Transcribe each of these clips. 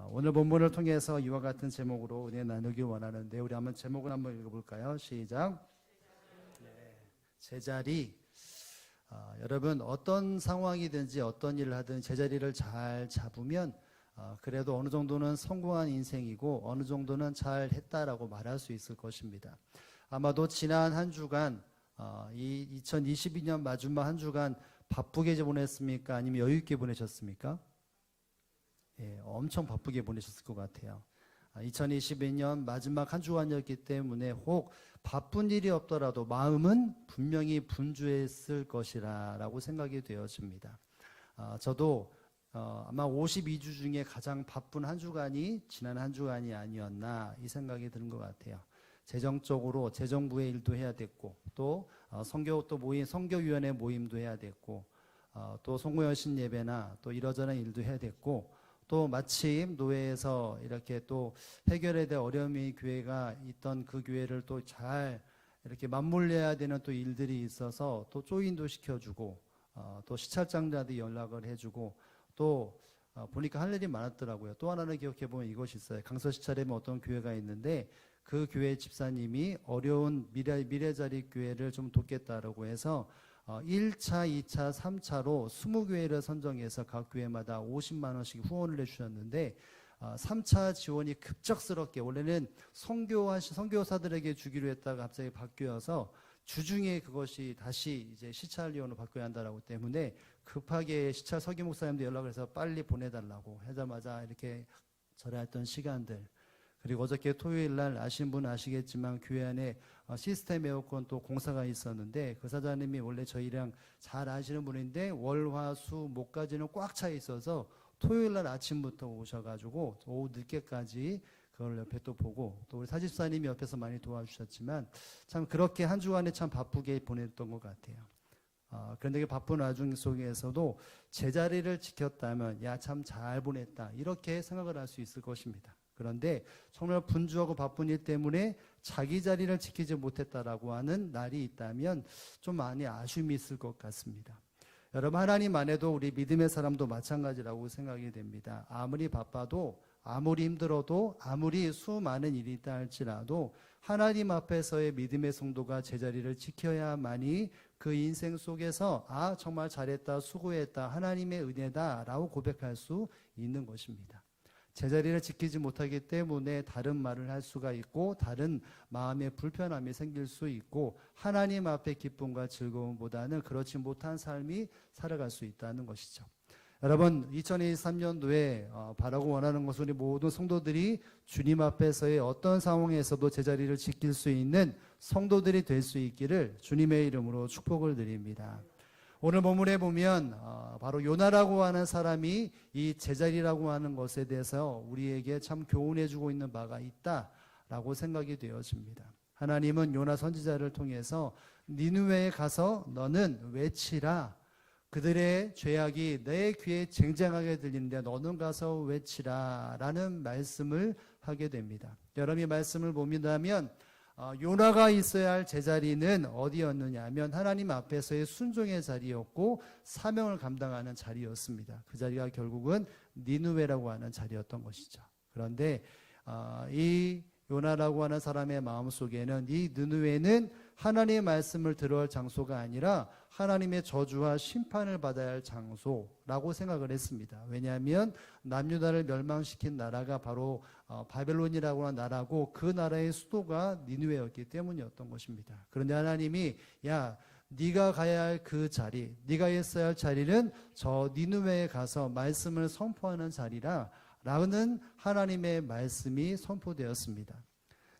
오늘 본문을 통해서 이와 같은 제목으로 은혜 나누기 원하는데 우리 한번 제목을 한번 읽어볼까요? 시작. 제자리. 여러분 어떤 상황이든지 어떤 일을 하든 제자리를 잘 잡으면 그래도 어느 정도는 성공한 인생이고 어느 정도는 잘 했다라고 말할 수 있을 것입니다. 아마도 지난 한 주간 이 2022년 마지막 한 주간 바쁘게 보냈습니까? 아니면 여유 있게 보내셨습니까? 예, 엄청 바쁘게 보내셨을 것 같아요. 2022년 마지막 한 주간이었기 때문에 혹 바쁜 일이 없더라도 마음은 분명히 분주했을 것이라고 생각이 되어집니다. 저도 아마 52주 중에 가장 바쁜 한 주간이 지난 한 주간이 아니었나 이 생각이 드는 것 같아요. 재정적으로 재정부의 일도 해야 됐고 또 선교위원회 모임도 해야 됐고 또 송구여신 예배나 또 이러저런 일도 해야 됐고 또 마침 노회에서 이렇게 또 해결해야 될 어려움이 교회가 있던 그 교회를 또 잘 이렇게 맞물려야 되는 또 일들이 있어서 또 조인도 시켜주고 또 시찰장들한테 연락을 해주고 또 보니까 할 일이 많았더라고요. 또 하나는 기억해보면 이것이 있어요. 강서시찰에 어떤 교회가 있는데 그 교회 집사님이 어려운 미래자립 교회를 좀 돕겠다라고 해서 1차, 2차, 3차로 20교회를 선정해서 각 교회마다 50만 원씩 후원을 해주셨는데 3차 지원이 급작스럽게 원래는 선교사들에게 주기로 했다가 갑자기 바뀌어서 주중에 그것이 다시 이제 시찰위원으로 바뀌어야 한다라고 때문에 급하게 시찰 서기 목사님도 연락을 해서 빨리 보내달라고 하자마자 이렇게 절했던 시간들. 그리고 어저께 토요일 날 아신 분은 아시겠지만 교회 안에 시스템 에어컨 또 공사가 있었는데 그 사장님이 원래 저희랑 잘 아시는 분인데 월, 화, 수, 목까지는 꽉 차 있어서 토요일 날 아침부터 오셔가지고 오후 늦게까지 그걸 옆에 또 보고 또 우리 사집사님이 옆에서 많이 도와주셨지만 참 그렇게 한 주간에 참 바쁘게 보냈던 것 같아요. 그런데 그 바쁜 와중 속에서도 제자리를 지켰다면 야, 참 잘 보냈다 이렇게 생각을 할 수 있을 것입니다. 그런데 정말 분주하고 바쁜 일 때문에 자기 자리를 지키지 못했다라고 하는 날이 있다면 좀 많이 아쉬움이 있을 것 같습니다. 여러분 하나님 안에도 우리 믿음의 사람도 마찬가지라고 생각이 됩니다. 아무리 바빠도 아무리 힘들어도 아무리 수많은 일이 있다 할지라도 하나님 앞에서의 믿음의 성도가 제자리를 지켜야만이 그 인생 속에서 정말 잘했다 수고했다 하나님의 은혜다 라고 고백할 수 있는 것입니다. 제자리를 지키지 못하기 때문에 다른 말을 할 수가 있고 다른 마음의 불편함이 생길 수 있고 하나님 앞에 기쁨과 즐거움보다는 그렇지 못한 삶이 살아갈 수 있다는 것이죠. 여러분 2023년도에 바라고 원하는 것은 우리 모든 성도들이 주님 앞에서의 어떤 상황에서도 제자리를 지킬 수 있는 성도들이 될 수 있기를 주님의 이름으로 축복을 드립니다. 오늘 본문에 보면 바로 요나라고 하는 사람이 이 제자리라고 하는 것에 대해서 우리에게 참 교훈해주고 있는 바가 있다라고 생각이 되어집니다. 하나님은 요나 선지자를 통해서 니느웨에 가서 너는 외치라. 그들의 죄악이 내 귀에 쟁쟁하게 들리는데 너는 가서 외치라 라는 말씀을 하게 됩니다. 여러분이 말씀을 봅니다면 요나가 있어야 할 제자리는 어디였느냐 하면 하나님 앞에서의 순종의 자리였고 사명을 감당하는 자리였습니다. 그 자리가 결국은 니느웨라고 하는 자리였던 것이죠. 그런데 이 요나라고 하는 사람의 마음속에는 이 니느웨는 하나님의 말씀을 들어야 할 장소가 아니라 하나님의 저주와 심판을 받아야 할 장소라고 생각을 했습니다. 왜냐하면 남유다를 멸망시킨 나라가 바로 바벨론이라고 하는 나라고 그 나라의 수도가 니느웨였기 때문이었던 것입니다. 그런데 하나님이 네가 가야 할 그 자리, 네가 있어야 할 자리는 저 니느웨에 가서 말씀을 선포하는 자리라 라는 하나님의 말씀이 선포되었습니다.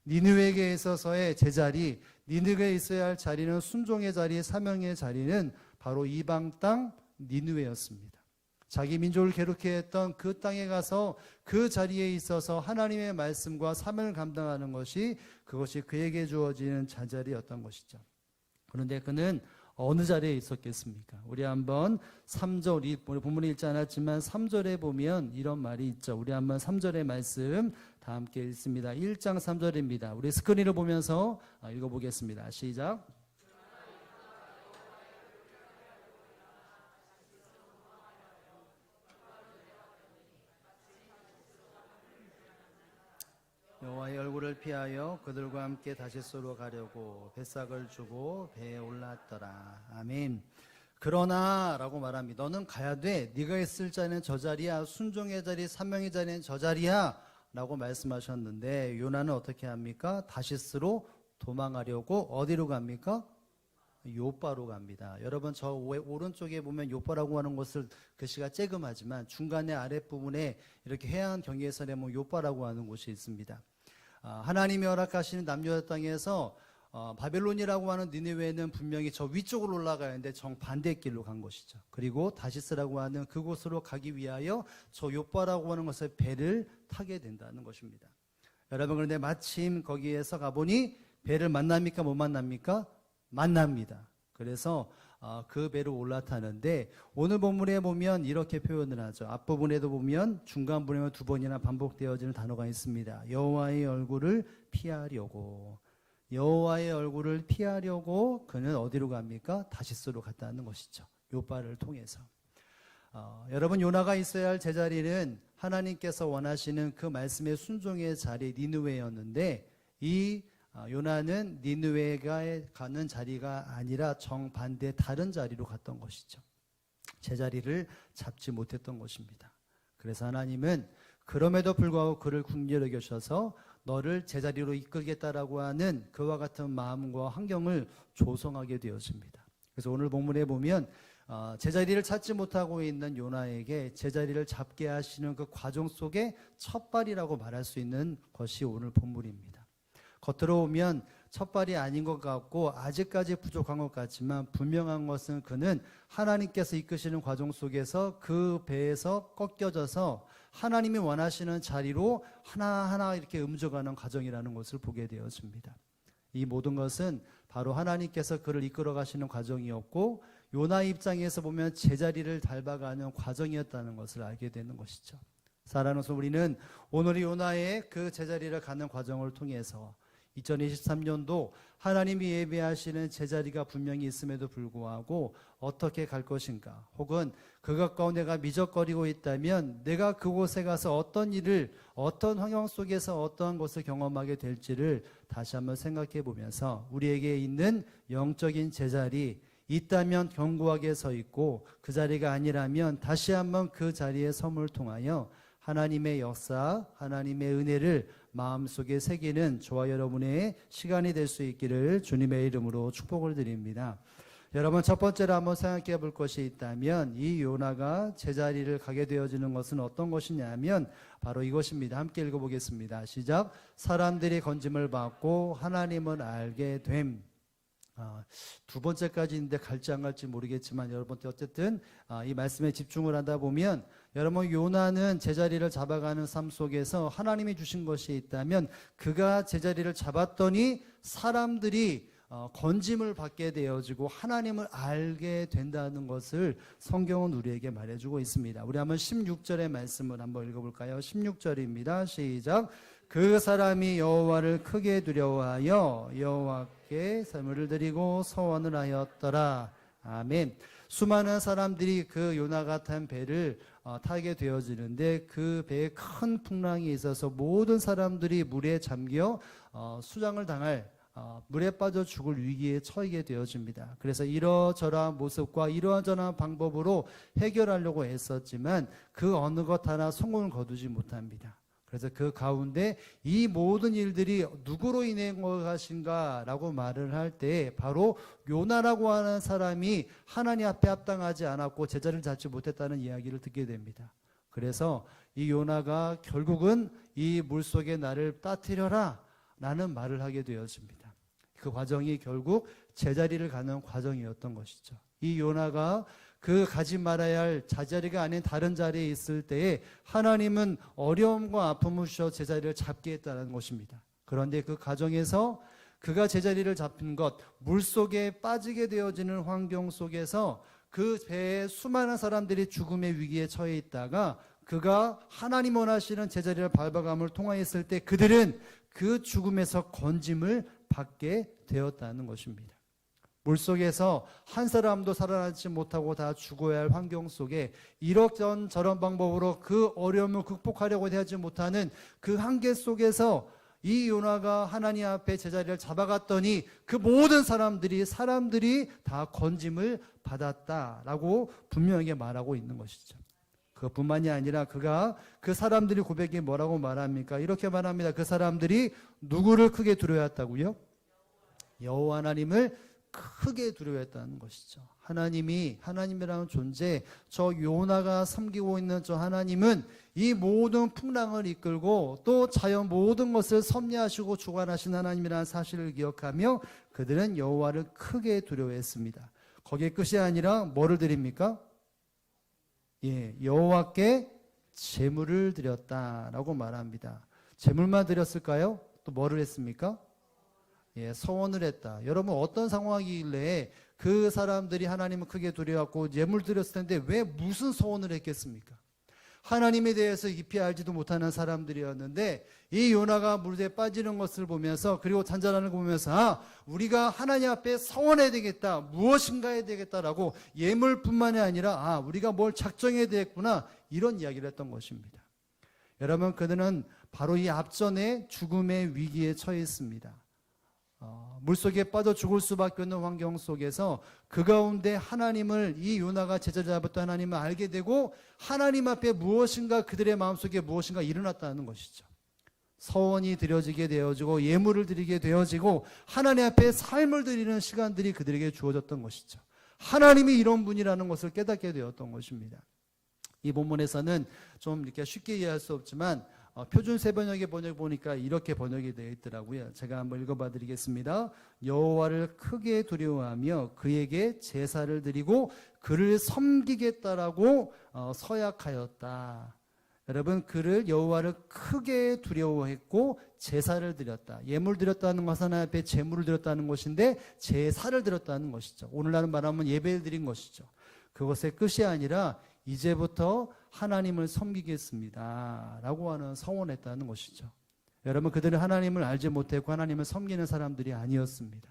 니느웨에게 있어서의 제자리, 니느웨에 있어야 할 자리는 순종의 자리, 사명의 자리는 바로 이방 땅 니느웨였습니다. 자기 민족을 괴롭게 했던 그 땅에 가서 그 자리에 있어서 하나님의 말씀과 사명을 감당하는 것이 그것이 그에게 주어지는 자리였던 것이죠. 그런데 그는 어느 자리에 있었겠습니까? 우리 한번 3절, 우리 본문에 읽지 않았지만 3절에 보면 이런 말이 있죠. 우리 한번 3절의 말씀 다 함께 읽습니다. 1장 3절입니다. 우리 스크린을 보면서 읽어보겠습니다. 시작. 여호와의 얼굴을 피하여 그들과 함께 다시스로 가려고 뱃삭을 주고 배에 올랐더라. 아멘. 그러나 라고 말합니다. 너는 가야 돼. 네가 있을 자리는 저 자리야. 순종의 자리, 사명의 자리는 저 자리야 라고 말씀하셨는데, 요나는 어떻게 합니까? 다시스로 도망가려고 어디로 갑니까? 요바로 갑니다. 여러분, 저 오른쪽에 보면 요바라고 하는 곳을 글씨가 쬐금하지만 중간에 아랫부분에 이렇게 해안 경계선에 보면 요바라고 하는 곳이 있습니다. 하나님이 허락하시는 남유다 땅에서 바벨론이라고 하는 니느웨는 분명히 저 위쪽으로 올라가는데 정반대 길로 간 것이죠. 그리고 다시스라고 하는 그곳으로 가기 위하여 저 요바라고 하는 것에 배를 타게 된다는 것입니다. 여러분, 그런데 마침 거기에서 가보니 배를 만납니까? 못 만납니까? 만납니다. 그래서 그 배로 올라타는데, 오늘 본문에 보면 이렇게 표현을 하죠. 앞부분에도 보면 중간부분에 보면 두 번이나 반복되어지는 단어가 있습니다. 여호와의 얼굴을 피하려고. 여호와의 얼굴을 피하려고 그는 어디로 갑니까? 다시스로 갔다는 것이죠. 요바를 통해서. 여러분, 요나가 있어야 할 제자리는 하나님께서 원하시는 그 말씀의 순종의 자리 니느웨였는데, 이 요나는 니느웨가 가는 자리가 아니라 정반대 다른 자리로 갔던 것이죠. 제자리를 잡지 못했던 것입니다. 그래서 하나님은 그럼에도 불구하고 그를 긍휼히 여기셔서 너를 제자리로 이끌겠다라고 하는 그와 같은 마음과 환경을 조성하게 되었습니다. 그래서 오늘 본문에 보면 제자리를 찾지 못하고 있는 요나에게 제자리를 잡게 하시는 그 과정 속에 첫발이라고 말할 수 있는 것이 오늘 본문입니다. 겉으로 보면 첫발이 아닌 것 같고 아직까지 부족한 것 같지만, 분명한 것은 그는 하나님께서 이끄시는 과정 속에서 그 배에서 꺾여져서 하나님이 원하시는 자리로 하나하나 이렇게 옮겨가는 과정이라는 것을 보게 되었습니다. 이 모든 것은 바로 하나님께서 그를 이끌어 가시는 과정이었고, 요나 입장에서 보면 제자리를 닮아가는 과정이었다는 것을 알게 되는 것이죠. 사랑하는 우리는 오늘 요나의 그 제자리를 가는 과정을 통해서 2023년도 하나님이 예배하시는 제자리가 분명히 있음에도 불구하고 어떻게 갈 것인가, 혹은 그것 가운데 내가 미적거리고 있다면 내가 그곳에 가서 어떤 일을, 어떤 환경 속에서 어떠한 것을 경험하게 될지를 다시 한번 생각해 보면서, 우리에게 있는 영적인 제자리 있다면 견고하게 서 있고, 그 자리가 아니라면 다시 한번 그 자리의 섬을 통하여 하나님의 역사, 하나님의 은혜를 마음속에 새기는 저와 여러분의 시간이 될 수 있기를 주님의 이름으로 축복을 드립니다. 여러분, 첫 번째로 한번 생각해 볼 것이 있다면, 이 요나가 제자리를 가게 되어지는 것은 어떤 것이냐면 바로 이것입니다. 함께 읽어보겠습니다. 시작. 사람들이 건짐을 받고 하나님을 알게 됨. 두 번째까지 있는데 갈지 안 갈지 모르겠지만, 여러분 어쨌든 이 말씀에 집중을 하다 보면, 여러분 요나는 제자리를 잡아가는 삶 속에서 하나님이 주신 것이 있다면 그가 제자리를 잡았더니 사람들이 건짐을 받게 되어지고 하나님을 알게 된다는 것을 성경은 우리에게 말해주고 있습니다. 우리 한번 16절의 말씀을 한번 읽어볼까요? 16절입니다. 시작. 그 사람이 여호와를 크게 두려워하여 여호와께 제물을 드리고 서원을 하였더라. 아멘. 수많은 사람들이 그 요나 같은 배를 타게 되어지는데, 그 배에 큰 풍랑이 있어서 모든 사람들이 물에 잠겨 수장을 당할, 물에 빠져 죽을 위기에 처하게 되어집니다. 그래서 이러저러한 모습과 이러저러한 방법으로 해결하려고 애썼지만 그 어느 것 하나 성공을 거두지 못합니다. 그래서 그 가운데 이 모든 일들이 누구로 인한 것인가 라고 말을 할 때, 바로 요나라고 하는 사람이 하나님 앞에 합당하지 않았고 제자리를 잡지 못했다는 이야기를 듣게 됩니다. 그래서 이 요나가 결국은 이 물속에 나를 빠뜨려라 라는 말을 하게 되었습니다. 그 과정이 결국 제자리를 가는 과정이었던 것이죠. 이 요나가 그 가지 말아야 할 제자리가 아닌 다른 자리에 있을 때에 하나님은 어려움과 아픔을 주셔 제자리를 잡게 했다는 것입니다. 그런데 그 과정에서 그가 제자리를 잡힌 것, 물속에 빠지게 되어지는 환경 속에서 그 배에 수많은 사람들이 죽음의 위기에 처해 있다가 그가 하나님 원하시는 제자리를 밟아감을 통하였을 때 그들은 그 죽음에서 건짐을 받게 되었다는 것입니다. 물속에서 한 사람도 살아나지 못하고 다 죽어야 할 환경 속에 이런저런 방법으로 그 어려움을 극복하려고 하지 못하는 그 한계 속에서 이 요나가 하나님 앞에 제자리를 잡아갔더니 그 모든 사람들이 다 건짐을 받았다라고 분명하게 말하고 있는 것이죠. 그것뿐만이 아니라 그가 그 사람들이 고백이 뭐라고 말합니까? 이렇게 말합니다. 그 사람들이 누구를 크게 두려워했다고요? 여호와 하나님을 크게 두려워했다는 것이죠. 하나님이라는 존재, 저 요나가 섬기고 있는 저 하나님은 이 모든 풍랑을 이끌고 또 자연 모든 것을 섭리하시고 주관하신 하나님이라는 사실을 기억하며 그들은 여호와를 크게 두려워했습니다. 거기에 끝이 아니라 뭐를 드립니까? 여호와께 제물을 드렸다라고 말합니다. 제물만 드렸을까요? 또 뭐를 했습니까? 서원을 했다. 여러분 어떤 상황이길래 그 사람들이 하나님을 크게 두려워하고 예물 드렸을 텐데 왜 무슨 서원을 했겠습니까? 하나님에 대해서 깊이 알지도 못하는 사람들이었는데 이 요나가 물에 빠지는 것을 보면서 그리고 잔잔함을 보면서 우리가 하나님 앞에 서원해야 되겠다, 무엇인가 해야 되겠다라고 예물뿐만이 아니라 우리가 뭘 작정해야 되겠구나 이런 이야기를 했던 것입니다. 여러분 그들은 바로 이 앞전에 죽음의 위기에 처해 있습니다. 물속에 빠져 죽을 수밖에 없는 환경 속에서 그 가운데 하나님을 이 요나가 제자를 잡았던 하나님을 알게 되고 하나님 앞에 무엇인가 그들의 마음속에 무엇인가 일어났다는 것이죠. 서원이 드려지게 되어지고 예물을 드리게 되어지고 하나님 앞에 삶을 드리는 시간들이 그들에게 주어졌던 것이죠. 하나님이 이런 분이라는 것을 깨닫게 되었던 것입니다. 이 본문에서는 좀 이렇게 쉽게 이해할 수 없지만 표준 세번역의 번역 보니까 이렇게 번역이 되어 있더라고요. 제가 한번 읽어봐 드리겠습니다. 여호와를 크게 두려워하며 그에게 제사를 드리고 그를 섬기겠다라고 서약하였다. 여러분 그를 여호와를 크게 두려워했고 제사를 드렸다. 예물 드렸다는 것은 하나님 앞에 제물을 드렸다는 것인데 제사를 드렸다는 것이죠. 오늘날은 말하면 예배를 드린 것이죠. 그것의 끝이 아니라 이제부터 하나님을 섬기겠습니다 라고 하는 서원했다는 것이죠. 여러분 그들은 하나님을 알지 못했고 하나님을 섬기는 사람들이 아니었습니다.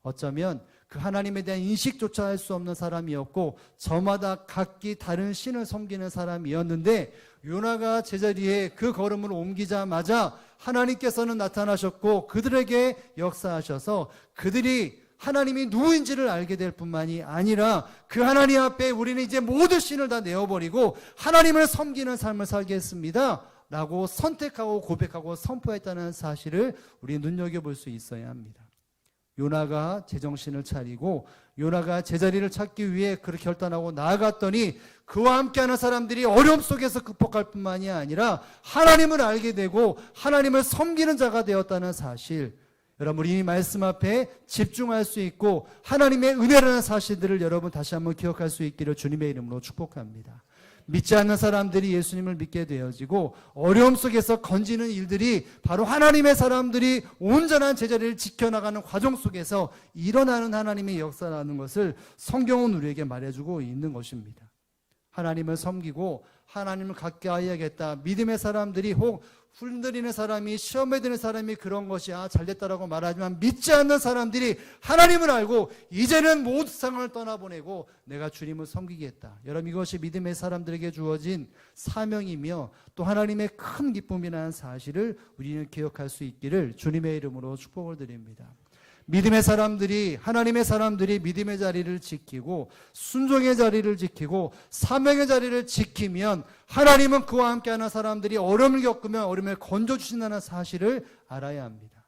어쩌면 그 하나님에 대한 인식조차 할 수 없는 사람이었고 저마다 각기 다른 신을 섬기는 사람이었는데 요나가 제자리에 그 걸음을 옮기자마자 하나님께서는 나타나셨고 그들에게 역사하셔서 그들이 하나님이 누구인지를 알게 될 뿐만이 아니라 그 하나님 앞에 우리는 이제 모든 신을 다 내어버리고 하나님을 섬기는 삶을 살겠습니다 라고 선택하고 고백하고 선포했다는 사실을 우리 눈여겨볼 수 있어야 합니다. 요나가 제정신을 차리고 요나가 제자리를 찾기 위해 그렇게 결단하고 나아갔더니 그와 함께하는 사람들이 어려움 속에서 극복할 뿐만이 아니라 하나님을 알게 되고 하나님을 섬기는 자가 되었다는 사실, 여러분 이 말씀 앞에 집중할 수 있고 하나님의 은혜라는 사실들을 여러분 다시 한번 기억할 수 있기를 주님의 이름으로 축복합니다. 믿지 않는 사람들이 예수님을 믿게 되어지고 어려움 속에서 건지는 일들이 바로 하나님의 사람들이 온전한 제자리를 지켜나가는 과정 속에서 일어나는 하나님의 역사라는 것을 성경은 우리에게 말해주고 있는 것입니다. 하나님을 섬기고 하나님을 가까이 하겠다. 믿음의 사람들이 혹 흔들리는 사람이 시험에 드는 사람이 그런 것이 잘됐다라고 말하지만 믿지 않는 사람들이 하나님을 알고 이제는 모든 상황을 떠나보내고 내가 주님을 섬기겠다. 여러분 이것이 믿음의 사람들에게 주어진 사명이며 또 하나님의 큰 기쁨이라는 사실을 우리는 기억할 수 있기를 주님의 이름으로 축복을 드립니다. 믿음의 사람들이 하나님의 사람들이 믿음의 자리를 지키고 순종의 자리를 지키고 사명의 자리를 지키면 하나님은 그와 함께하는 사람들이 어려움을 겪으면 어려움을 건져주신다는 사실을 알아야 합니다.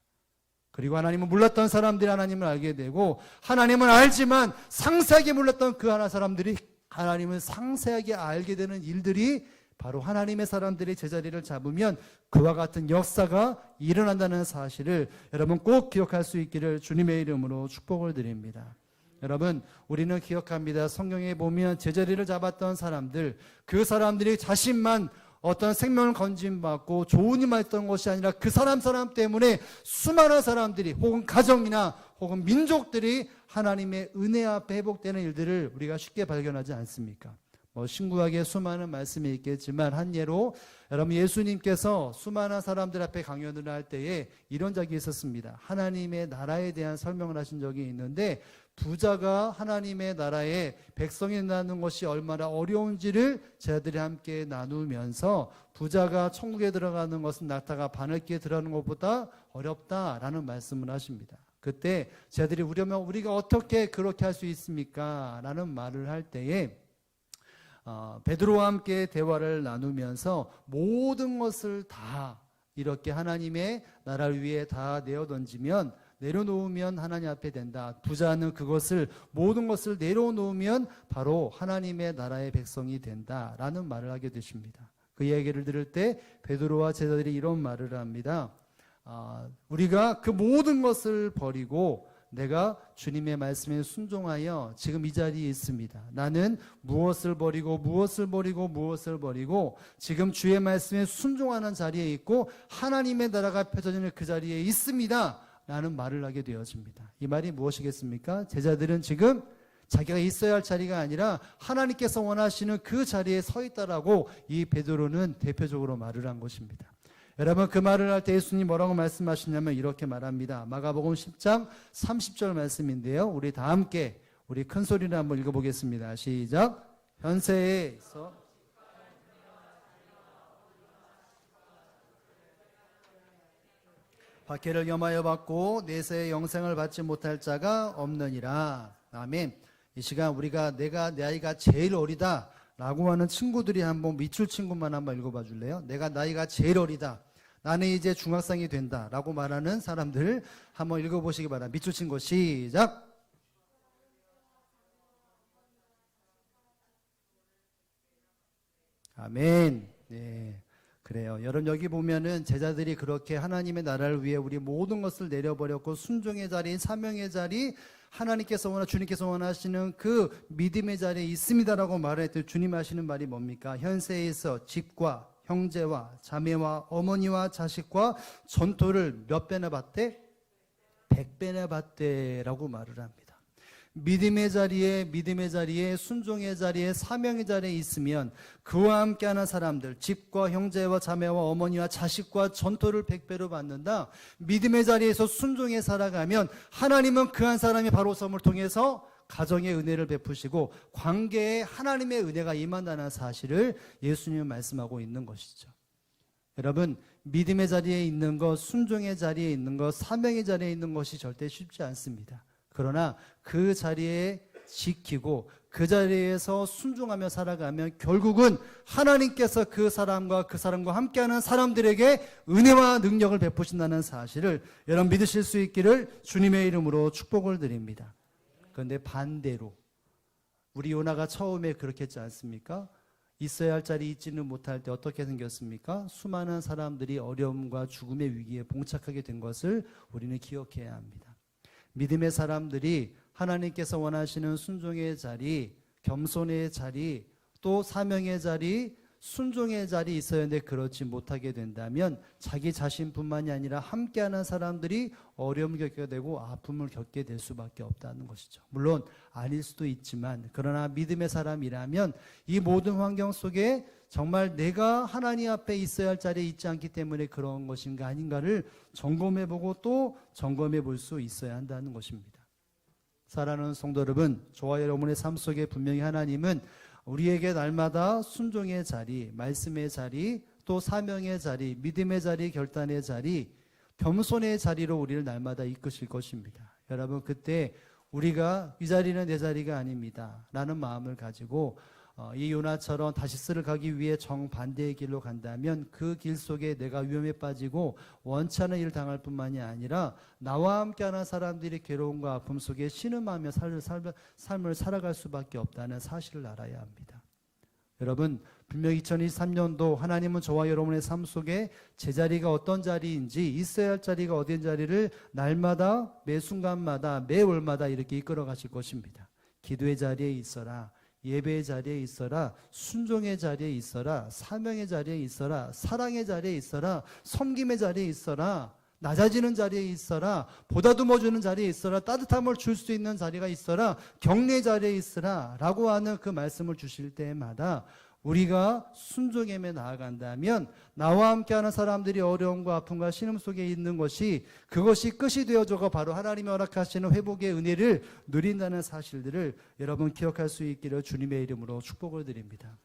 그리고 하나님은 몰랐던 사람들이 하나님을 알게 되고 하나님은 알지만 상세하게 몰랐던 그 하나 사람들이 하나님을 상세하게 알게 되는 일들이 바로 하나님의 사람들이 제자리를 잡으면 그와 같은 역사가 일어난다는 사실을 여러분 꼭 기억할 수 있기를 주님의 이름으로 축복을 드립니다. 여러분 우리는 기억합니다. 성경에 보면 제자리를 잡았던 사람들, 그 사람들이 자신만 어떤 생명을 건진받고 좋은 일만 했던 것이 아니라 그 사람 때문에 수많은 사람들이 혹은 가정이나 혹은 민족들이 하나님의 은혜 앞에 회복되는 일들을 우리가 쉽게 발견하지 않습니까? 신구약에 수많은 말씀이 있겠지만 한 예로 여러분 예수님께서 수많은 사람들 앞에 강연을 할 때에 이런 적이 있었습니다. 하나님의 나라에 대한 설명을 하신 적이 있는데 부자가 하나님의 나라에 백성이 나누는 것이 얼마나 어려운지를 제자들이 함께 나누면서 부자가 천국에 들어가는 것은 낙타가 바늘기에 들어가는 것보다 어렵다라는 말씀을 하십니다. 그때 제자들이 우려면 우리가 어떻게 그렇게 할 수 있습니까? 라는 말을 할 때에 베드로와 함께 대화를 나누면서 모든 것을 다 이렇게 하나님의 나라를 위해 다 내어던지면 내려놓으면 하나님 앞에 된다. 부자는 그것을 모든 것을 내려놓으면 바로 하나님의 나라의 백성이 된다라는 말을 하게 되십니다. 그 이야기를 들을 때 베드로와 제자들이 이런 말을 합니다. 우리가 그 모든 것을 버리고 내가 주님의 말씀에 순종하여 지금 이 자리에 있습니다. 나는 무엇을 버리고 지금 주의 말씀에 순종하는 자리에 있고 하나님의 나라가 펼쳐지는 그 자리에 있습니다. 라는 말을 하게 되어집니다. 이 말이 무엇이겠습니까? 제자들은 지금 자기가 있어야 할 자리가 아니라 하나님께서 원하시는 그 자리에 서 있다라고 이 베드로는 대표적으로 말을 한 것입니다. 여러분 그 말을 할 때 예수님이 뭐라고 말씀하시냐면 이렇게 말합니다. 마가복음 10장 30절 말씀인데요. 우리 다 함께 우리 큰 소리로 한번 읽어보겠습니다. 시작. 현세에서 박해를 겸하여 받고 내세의 영생을 받지 못할 자가 없느니라. 아멘. 이 시간 우리가 내가 나이가 제일 어리다 라고 하는 친구들이 한번 밑줄 친구만 한번 읽어봐 줄래요? 내가 나이가 제일 어리다. 나는 이제 중학생이 된다 라고 말하는 사람들 한번 읽어보시기 바랍니다. 밑줄 친구 시작. 아멘. 네, 그래요. 여러분 여기 보면은 제자들이 그렇게 하나님의 나라를 위해 우리 모든 것을 내려버렸고 순종의 자리, 사명의 자리, 하나님께서 주님께서 원하시는 그 믿음의 자리에 있습니다라고 말할 때 주님 하시는 말이 뭡니까? 현세에서 집과 형제와 자매와 어머니와 자식과 전토를 몇 배나 받대? 100배나 받대라고 말을 합니다. 믿음의 자리에 순종의 자리에 사명의 자리에 있으면 그와 함께하는 사람들 집과 형제와 자매와 어머니와 자식과 전토를 100배로 받는다. 믿음의 자리에서 순종에 살아가면 하나님은 그 한 사람이 바로 섬을 통해서 가정의 은혜를 베푸시고 관계에 하나님의 은혜가 임한다는 사실을 예수님은 말씀하고 있는 것이죠. 여러분 믿음의 자리에 있는 것, 순종의 자리에 있는 것, 사명의 자리에 있는 것이 절대 쉽지 않습니다. 그러나 그 자리에 지키고 그 자리에서 순종하며 살아가면 결국은 하나님께서 그 사람과 함께하는 사람들에게 은혜와 능력을 베푸신다는 사실을 여러분 믿으실 수 있기를 주님의 이름으로 축복을 드립니다. 그런데 반대로 우리 요나가 처음에 그렇게 했지 않습니까? 있어야 할 자리 있지는 못할 때 어떻게 생겼습니까? 수많은 사람들이 어려움과 죽음의 위기에 봉착하게 된 것을 우리는 기억해야 합니다. 믿음의 사람들이 하나님께서 원하시는 순종의 자리, 겸손의 자리, 또 사명의 자리, 순종의 자리 있어야 하는데 그렇지 못하게 된다면 자기 자신뿐만이 아니라 함께하는 사람들이 어려움을 겪게 되고 아픔을 겪게 될 수밖에 없다는 것이죠. 물론 아닐 수도 있지만 그러나 믿음의 사람이라면 이 모든 환경 속에 정말 내가 하나님 앞에 있어야 할 자리에 있지 않기 때문에 그런 것인가 아닌가를 점검해보고 또 점검해 볼 수 있어야 한다는 것입니다. 사랑하는 성도 여러분, 저와 여러분의 삶 속에 분명히 하나님은 우리에게 날마다 순종의 자리, 말씀의 자리, 또 사명의 자리, 믿음의 자리, 결단의 자리, 겸손의 자리로 우리를 날마다 이끄실 것입니다. 여러분 그때 우리가 이 자리는 내 자리가 아닙니다 라는 마음을 가지고 이 요나처럼 다시스를 가기 위해 정반대의 길로 간다면 그 길 속에 내가 위험에 빠지고 원치 않은 일을 당할 뿐만이 아니라 나와 함께하는 사람들이 괴로움과 아픔 속에 신음하며 삶을 살아갈 수밖에 없다는 사실을 알아야 합니다. 여러분 분명히 2023년도 하나님은 저와 여러분의 삶 속에 제자리가 어떤 자리인지 있어야 할 자리가 어딘 자리를 날마다 매 순간마다 매 월마다 이렇게 이끌어 가실 것입니다. 기도의 자리에 있어라, 예배의 자리에 있어라, 순종의 자리에 있어라, 사명의 자리에 있어라, 사랑의 자리에 있어라, 섬김의 자리에 있어라, 낮아지는 자리에 있어라. 보다듬어 주는 자리에 있어라. 따뜻함을 줄 수 있는 자리가 있어라. 격려 자리에 있어라. 라고 하는 그 말씀을 주실 때마다 우리가 순종함에 나아간다면 나와 함께하는 사람들이 어려움과 아픔과 신음 속에 있는 것이 그것이 끝이 되어져가 바로 하나님이 허락하시는 회복의 은혜를 누린다는 사실들을 여러분 기억할 수 있기를 주님의 이름으로 축복을 드립니다.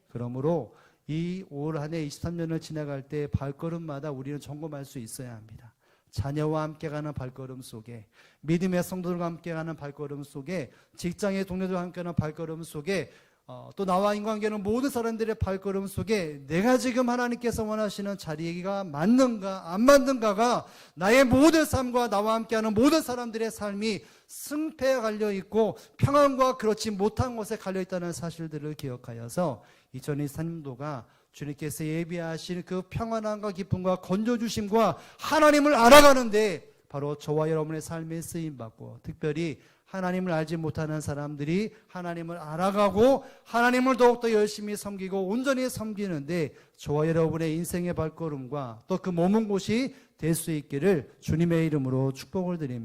그러므로 이 올 한 해 23년을 지나갈 때 발걸음마다 우리는 점검할 수 있어야 합니다. 자녀와 함께 가는 발걸음 속에, 믿음의 성도들과 함께 가는 발걸음 속에, 직장의 동료들과 함께 가는 발걸음 속에, 또 나와 인관계는 모든 사람들의 발걸음 속에 내가 지금 하나님께서 원하시는 자리가 맞는가 안 맞는가가 나의 모든 삶과 나와 함께하는 모든 사람들의 삶이 승패에 갈려있고 평안과 그렇지 못한 것에 갈려있다는 사실들을 기억하여서 2023년도가 주님께서 예비하신 그 평안함과 기쁨과 건져주심과 하나님을 알아가는데 바로 저와 여러분의 삶에 쓰임받고 특별히 하나님을 알지 못하는 사람들이 하나님을 알아가고 하나님을 더욱더 열심히 섬기고 온전히 섬기는데 저와 여러분의 인생의 발걸음과 또 그 머문 곳이 될 수 있기를 주님의 이름으로 축복을 드립니다.